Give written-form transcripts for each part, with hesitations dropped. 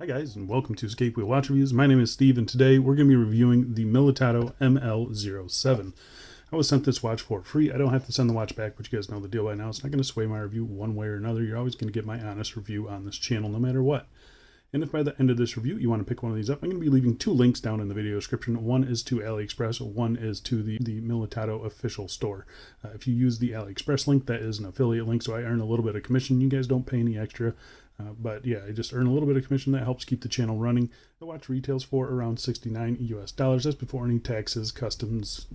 Hi guys, and welcome to Escape Wheel Watch Reviews. My name is Steve, and today we're going to be reviewing the Militado ML07. I was sent this watch for free. I don't have to send the watch back, but you guys know the deal by now. It's not going to sway my review one way or another. You're always going to get my honest review on this channel, no matter what. And if by the end of this review you want to pick one of these up, I'm going to be leaving two links down in the video description. One is to AliExpress, one is to the Militado official store. If you use the AliExpress link, that is an affiliate link, so I earn a little bit of commission. You guys don't pay any extra. But yeah, I just earn a little bit of commission that helps keep the channel running. The watch retails for around $69 US. That's before any taxes, customs,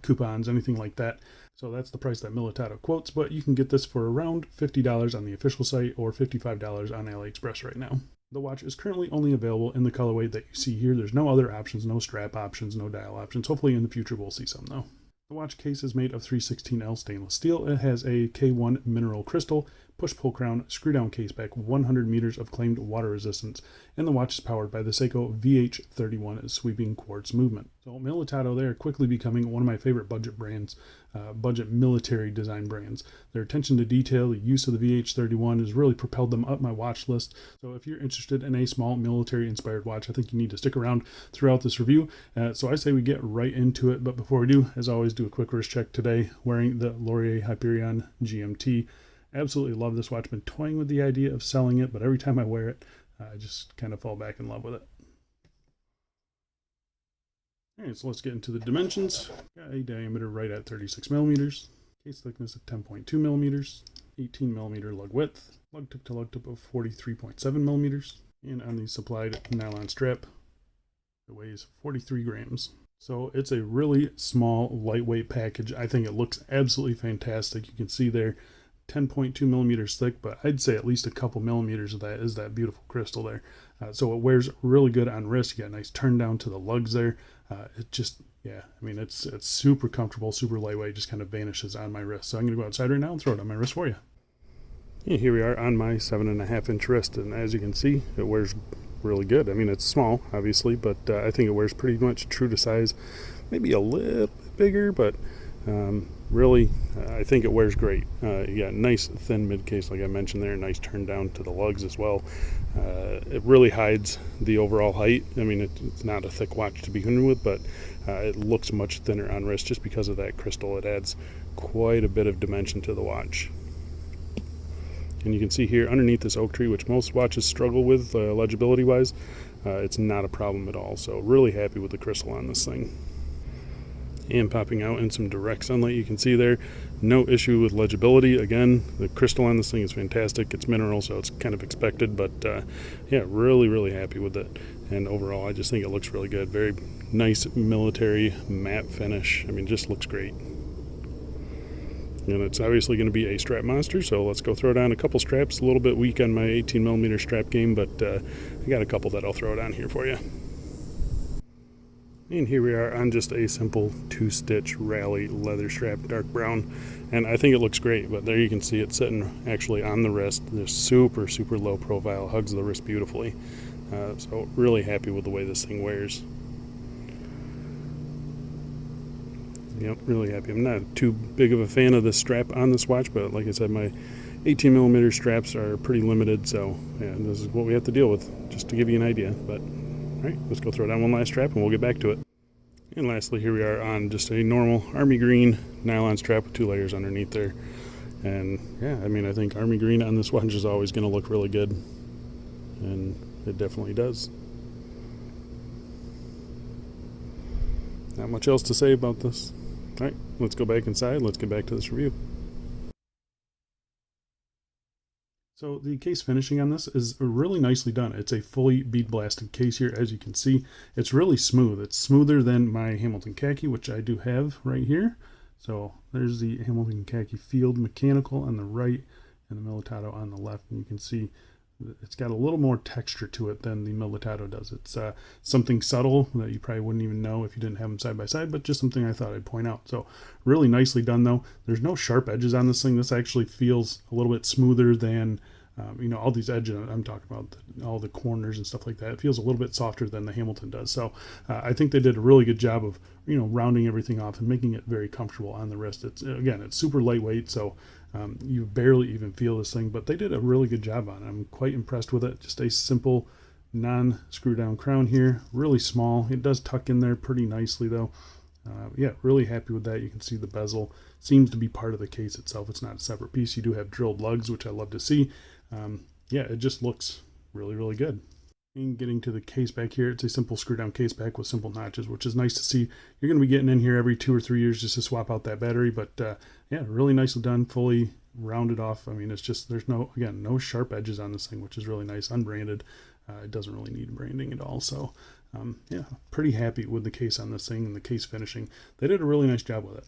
coupons, anything like that. So that's the price that Militado quotes, but you can get this for around $50 on the official site or $55 on AliExpress right now. The watch is currently only available in the colorway that you see here. There's no other options, no strap options, no dial options. Hopefully in the future we'll see some though. The watch case is made of 316L stainless steel. It has a K1 mineral crystal, push-pull crown, screw-down case back, 100 meters of claimed water resistance, and the watch is powered by the Seiko VH31 sweeping quartz movement. So Militado, they are quickly becoming one of my favorite budget brands, budget military design brands. Their attention to detail, the use of the VH31 has really propelled them up my watch list. So if you're interested in a small military-inspired watch, I think you need to stick around throughout this review. So I say we get right into it, but before we do, as always, do a quick wrist check today, wearing the Laurier Hyperion GMT. Absolutely love this watch. Been toying with the idea of selling it, but every time I wear it, I just kind of fall back in love with it. All right, so let's get into the dimensions. Got a diameter right at 36 millimeters, case thickness of 10.2 millimeters, 18 millimeter lug width, lug tip to lug tip of 43.7 millimeters, and on the supplied nylon strap, it weighs 43 grams. So it's a really small, lightweight package. I think it looks absolutely fantastic. You can see there, 10.2 millimeters thick, but I'd say at least a couple millimeters of that is that beautiful crystal there. So it wears really good on wrist. You got a nice turn down to the lugs there. It just, yeah, I mean, it's super comfortable, super lightweight, just kind of vanishes on my wrist. So I'm going to go outside right now and throw it on my wrist for you. And here we are on my 7.5 inch wrist, and as you can see, it wears really good. I mean, it's small, obviously, but I think it wears pretty much true to size, maybe a little bit bigger, but really, I think it wears great. You got a nice thin mid case, like I mentioned there, nice turn down to the lugs as well. It really hides the overall height. I mean, it's not a thick watch to begin with, but it looks much thinner on wrist just because of that crystal. It adds quite a bit of dimension to the watch. And you can see here underneath this oak tree, which most watches struggle with legibility wise, it's not a problem at all. So really happy with the crystal on this thing. And popping out in some direct sunlight, you can see there, no issue with legibility. Again, the crystal on this thing is fantastic. It's mineral, so it's kind of expected, but yeah, really happy with it. And overall, I just think it looks really good. Very nice military matte finish. I mean, just looks great. And it's obviously going to be a strap monster, so let's go throw down a couple straps. A little bit weak on my 18 millimeter strap game, but I got a couple that I'll throw down here for you. And here we are on just a simple 2-stitch rally leather strap, dark brown, and I think it looks great. But there you can see it sitting actually on the wrist. They're super low profile, hugs the wrist beautifully. So really happy with the way this thing wears. Yep, really happy. I'm not too big of a fan of the strap on this watch, but like I said, my 18 millimeter straps are pretty limited, so yeah, this is what we have to deal with, just to give you an idea. But all right, let's go throw down one last strap and we'll get back to it. And lastly, here we are on just a normal army green nylon strap with 2 layers underneath there. And yeah, I mean, I think army green on this watch is always going to look really good, and it definitely does. Not much else to say about this. All right, let's go back inside. Let's get back to this review. So the case finishing on this is really nicely done. It's a fully bead blasted case here, as you can see. It's really smooth. It's smoother than my Hamilton Kahki, which I do have right here. So there's the Hamilton Kahki Field Mechanical on the right and the Militado on the left. And you can see it's got a little more texture to it than the Militado does. It's something subtle that you probably wouldn't even know if you didn't have them side by side, but just something I thought I'd point out. So really nicely done though. There's no sharp edges on this thing. This actually feels a little bit smoother than you know, all these edges I'm talking about, all the corners and stuff like that. It feels a little bit softer than the Hamilton does. So I think they did a really good job of, you know, rounding everything off and making it very comfortable on the wrist. It's, again, it's super lightweight, so you barely even feel this thing, but they did a really good job on it. I'm quite impressed with it. Just a simple non-screw down crown here, really small. It does tuck in there pretty nicely though. Yeah, really happy with that. You can see the bezel seems to be part of the case itself. It's not a separate piece. You do have drilled lugs, which I love to see. Yeah, it just looks really, really good. And getting to the case back here, it's a simple screw down case back with simple notches, which is nice to see. You're going to be getting in here every 2 or 3 years just to swap out that battery, but yeah, really nicely done, fully rounded off. I mean, it's just, there's no, again, no sharp edges on this thing, which is really nice, unbranded. It doesn't really need branding at all. So yeah, pretty happy with the case on this thing and the case finishing. They did a really nice job with it.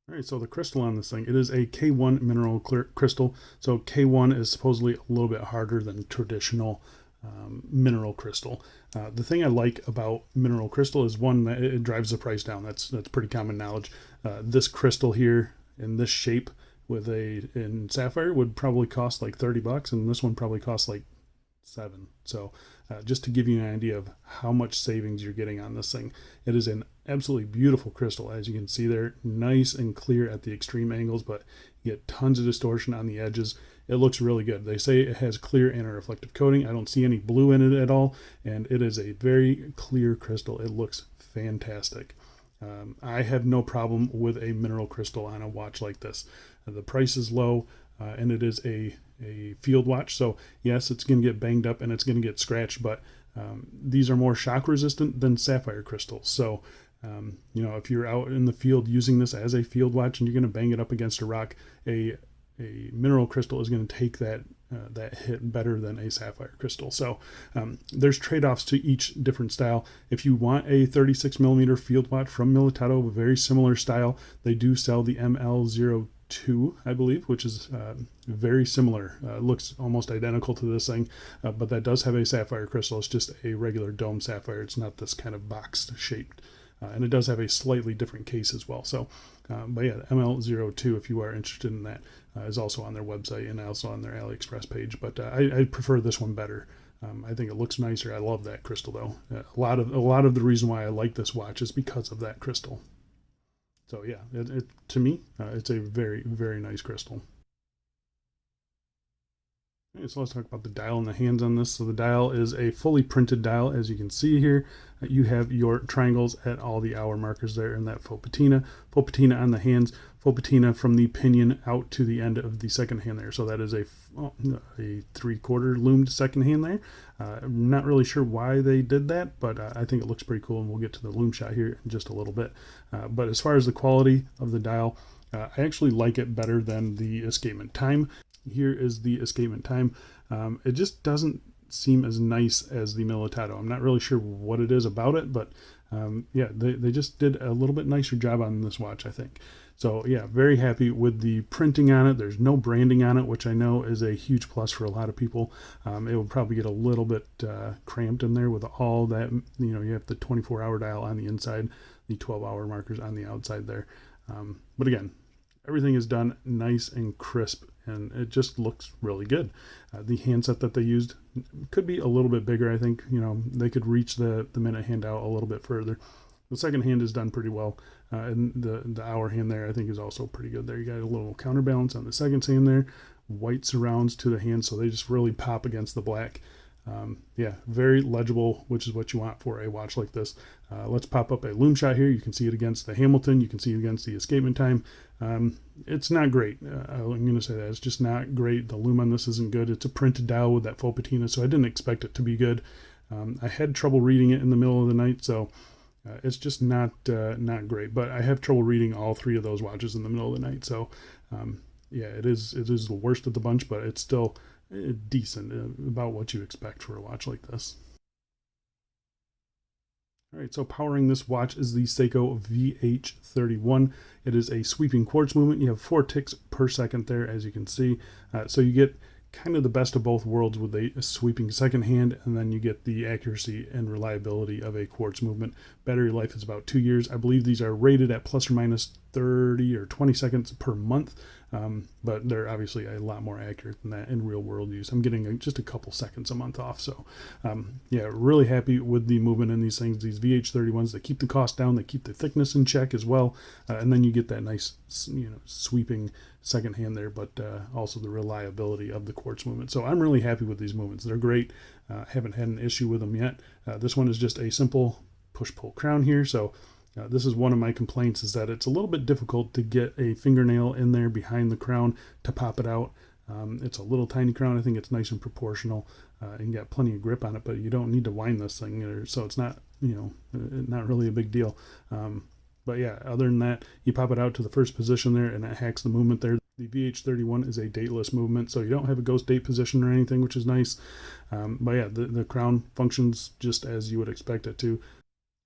All right, so the crystal on this thing, it is a K1 mineral crystal. So K1 is supposedly a little bit harder than traditional mineral crystal. The thing I like about mineral crystal is, one, that it drives the price down. That's pretty common knowledge. This crystal here in this shape with in sapphire would probably cost like $30, and this one probably costs like $7. So just to give you an idea of how much savings you're getting on this thing. It is an absolutely beautiful crystal, as you can see there, nice and clear at the extreme angles, but you get tons of distortion on the edges. It looks really good. They say it has clear anti-reflective coating. I don't see any blue in it at all, and it is a very clear crystal. It looks fantastic. I have no problem with a mineral crystal on a watch like this. The price is low, and it is a field watch, so yes, it's going to get banged up and it's going to get scratched, but these are more shock resistant than sapphire crystals. So you know, if you're out in the field using this as a field watch and you're going to bang it up against a rock, a mineral crystal is going to take that hit better than a sapphire crystal. So there's trade-offs to each different style. If you want a 36 millimeter field watch from Militado, a very similar style, they do sell the ML02, I believe, which is very similar. Looks almost identical to this thing, but that does have a sapphire crystal. It's just a regular dome sapphire. It's not this kind of boxed shaped. And it does have a slightly different case as well. So, but yeah, ML02, if you are interested in that, is also on their website and also on their AliExpress page. But I prefer this one better. I think it looks nicer. I love that crystal though. A lot of the reason why I like this watch is because of that crystal. So yeah, to me, it's a very, very nice crystal. Okay, so let's talk about the dial and the hands on this. So the dial is a fully printed dial, as you can see here. You have your triangles at all the hour markers there in that faux patina. Faux patina on the hands, faux patina from the pinion out to the end of the second hand there. So that is a 3/4 loomed second hand there. I'm not really sure why they did that, but I think it looks pretty cool, and we'll get to the loom shot here in just a little bit. But as far as the quality of the dial, I actually like it better than the escapement time. Here is the escapement time. It just doesn't seem as nice as the Militado. I'm not really sure what it is about it, but yeah, they just did a little bit nicer job on this watch, I think. So yeah, very happy with the printing on it. There's no branding on it, which I know is a huge plus for a lot of people. It will probably get a little bit cramped in there with all that. You know, you have the 24-hour dial on the inside, the 12-hour markers on the outside there. But again, everything is done nice and crisp, and it just looks really good. The handset that they used could be a little bit bigger. I think, you know, they could reach the minute hand out a little bit further. The second hand is done pretty well, and the hour hand there I think is also pretty good. There you got a little counterbalance on the second hand there, white surrounds to the hand, so they just really pop against the black. Yeah, very legible, which is what you want for a watch like this. Let's pop up a loom shot here. You can see it against the Hamilton. You can see it against the escapement time. It's not great. I'm going to say that. It's just not great. The loom on this isn't good. It's a printed dial with that faux patina, so I didn't expect it to be good. I had trouble reading it in the middle of the night, so it's just not great. But I have trouble reading all three of those watches in the middle of the night. So yeah, it is the worst of the bunch, but it's still decent, about what you expect for a watch like this. All right, so powering this watch is the Seiko VH31. It is a sweeping quartz movement. You have 4 ticks per second there, as you can see. So you get kind of the best of both worlds with a sweeping second hand, and then you get the accuracy and reliability of a quartz movement. Battery life is about 2 years. I believe these are rated at plus or minus 30 or 20 seconds per month. but they're obviously a lot more accurate than that in real world use. I'm getting just a couple seconds a month off. So yeah, really happy with the movement in these things. These VH31s, they keep the cost down, they keep the thickness in check as well, and then you get that nice, sweeping second hand there, but also the reliability of the quartz movement. So I'm really happy with these movements. They're great. Haven't had an issue with them yet. This one is just a simple push-pull crown here. So this is one of my complaints, is that it's a little bit difficult to get a fingernail in there behind the crown to pop it out. It's a little tiny crown. I think it's nice and proportional, and you got plenty of grip on it, but you don't need to wind this thing, so it's not, not really a big deal. But yeah, other than that, you pop it out to the first position there, and it hacks the movement there. The VH31 is a dateless movement, so you don't have a ghost date position or anything, which is nice. But yeah, the crown functions just as you would expect it to.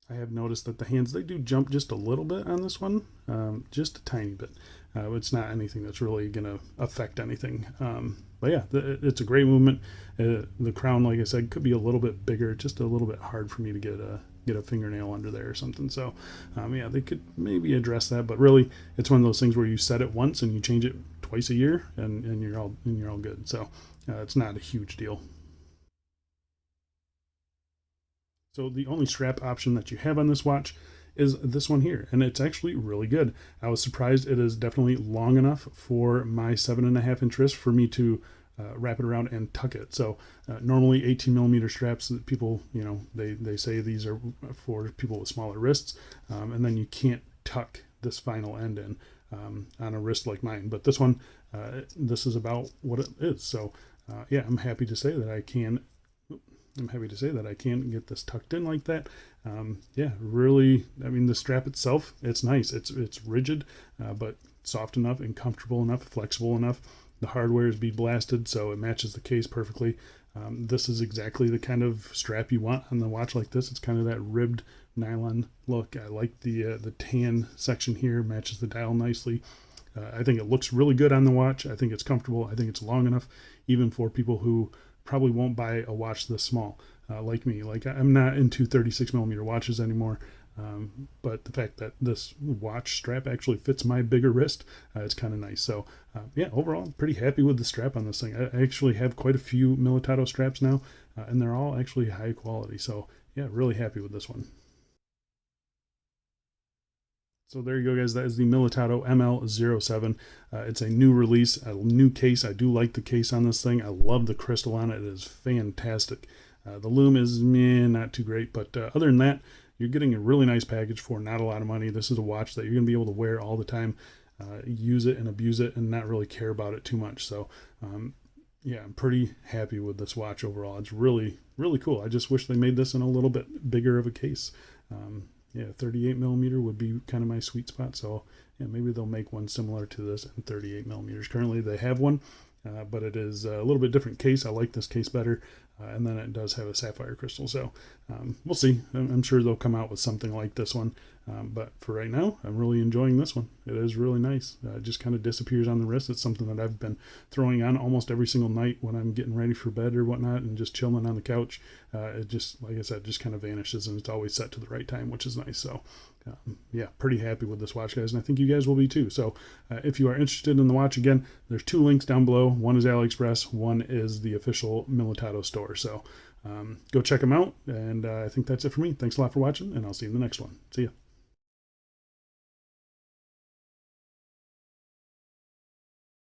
I have noticed that the hands, they do jump just a little bit on this one, just a tiny bit. It's not anything that's really going to affect anything. But yeah, it's a great movement. The crown, like I said, could be a little bit bigger, just a little bit hard for me to get a fingernail under there or something. So yeah, they could maybe address that, but really it's one of those things where you set it once and you change it twice a year, and you're all good. So it's not a huge deal. So the only strap option that you have on this watch is this one here, and it's actually really good. I was surprised. It is definitely long enough for my 7.5 inch wrist for me to wrap it around and tuck it. So normally 18 millimeter straps, people, they say these are for people with smaller wrists, and then you can't tuck this final end in on a wrist like mine. But this one, this is about what it is. So yeah, I'm happy to say that I can get this tucked in like that. Yeah, really, I mean, the strap itself, it's nice. It's rigid, but soft enough and comfortable enough, flexible enough. The hardware is bead blasted, so it matches the case perfectly. This is exactly the kind of strap you want on the watch like this. It's kind of that ribbed nylon look. I like the tan section here, matches the dial nicely. I think it looks really good on the watch. I think it's comfortable. I think it's long enough, even for people who probably won't buy a watch this small, like me. Like, I'm not into 36 millimeter watches anymore, but the fact that this watch strap actually fits my bigger wrist, it's kind of nice. So yeah, overall, I'm pretty happy with the strap on this thing. I actually have quite a few Militado straps now, and they're all actually high quality. So yeah, really happy with this one. So there you go, guys. That is the Militado ML07. It's a new release, a new case. I do like the case on this thing. I love the crystal on it. It is fantastic. The Lume is not too great, but other than that, you're getting a really nice package for not a lot of money. This is a watch that you're going to be able to wear all the time, use it and abuse it, and not really care about it too much. So yeah, I'm pretty happy with this watch overall. It's really, really cool. I just wish they made this in a little bit bigger of a case. Yeah, 38 millimeter would be kind of my sweet spot. So yeah, maybe they'll make one similar to this in 38 millimeters. Currently they have one, but it is a little bit different case. I like this case better. And then it does have a sapphire crystal. So we'll see. I'm sure they'll come out with something like this one. But for right now, I'm really enjoying this one. It is really nice. It just kind of disappears on the wrist. It's something that I've been throwing on almost every single night when I'm getting ready for bed or whatnot and just chilling on the couch. It just, like I said, just kind of vanishes, and it's always set to the right time, which is nice. So yeah, pretty happy with this watch, guys, and I think you guys will be too. So if you are interested in the watch, again, there's 2 links down below. One is AliExpress, one is the official Militado store. So go check them out, and I think that's it for me. Thanks a lot for watching, and I'll see you in the next one. See ya.